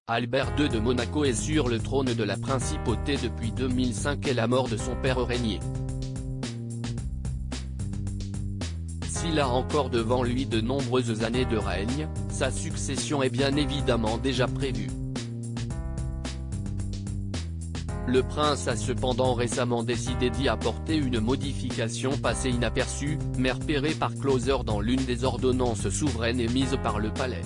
Albert II de Monaco est sur le trône de la principauté depuis 2005 et la mort de son père régnier. S'il a encore devant lui de nombreuses années de règne, sa succession est bien évidemment déjà prévue. Le prince a cependant récemment décidé d'y apporter une modification passée inaperçue, mais repérée par Closer dans l'une des ordonnances souveraines émises par le palais.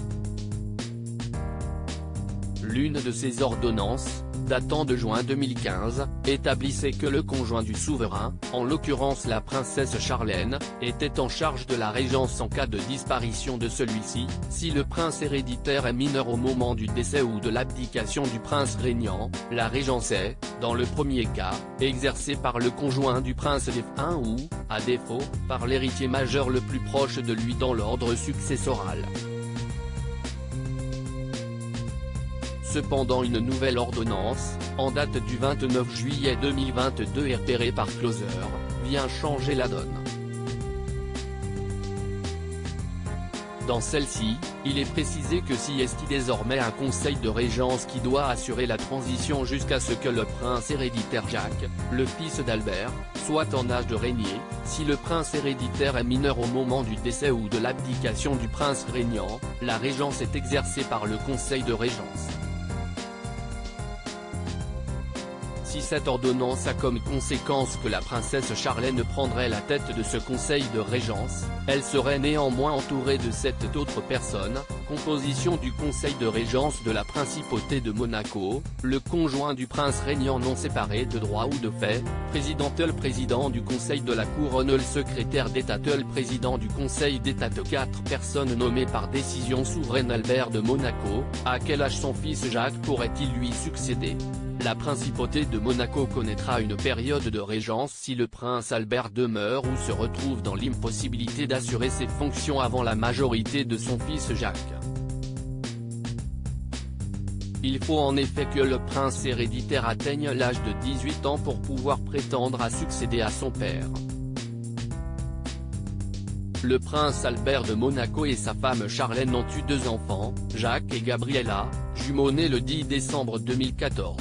L'une de ces ordonnances, datant de juin 2015, établissait que le conjoint du souverain, en l'occurrence la princesse Charlène, était en charge de la régence en cas de disparition de celui-ci, si le prince héréditaire est mineur au moment du décès ou de l'abdication du prince régnant. La régence est, dans le premier cas, exercée par le conjoint du prince défunt ou, à défaut, par l'héritier majeur le plus proche de lui dans l'ordre successoral. Cependant une nouvelle ordonnance, en date du 29 juillet 2022 et repérée par Closer, vient changer la donne. Dans celle-ci, il est précisé que si est désormais un conseil de régence qui doit assurer la transition jusqu'à ce que le prince héréditaire Jacques, le fils d'Albert, soit en âge de régner, si le prince héréditaire est mineur au moment du décès ou de l'abdication du prince régnant, la régence est exercée par le conseil de régence. Si cette ordonnance a comme conséquence que la princesse Charlène prendrait la tête de ce conseil de régence, elle serait néanmoins entourée de 7 autres personnes, composition du conseil de régence de la principauté de Monaco, le conjoint du prince régnant non séparé de droit ou de fait, le président du conseil de la couronne, le secrétaire d'État, le président du conseil d'État, 4 personnes nommées par décision souveraine. Albert de Monaco, à quel âge son fils Jacques pourrait-il lui succéder? La principauté de Monaco connaîtra une période de régence si le prince Albert demeure ou se retrouve dans l'impossibilité d'assurer ses fonctions avant la majorité de son fils Jacques. Il faut en effet que le prince héréditaire atteigne l'âge de 18 ans pour pouvoir prétendre à succéder à son père. Le prince Albert de Monaco et sa femme Charlène ont eu 2 enfants, Jacques et Gabriella, jumeaux nés le 10 décembre 2014.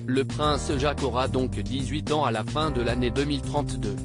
Le prince Jacques aura donc 18 ans à la fin de l'année 2032.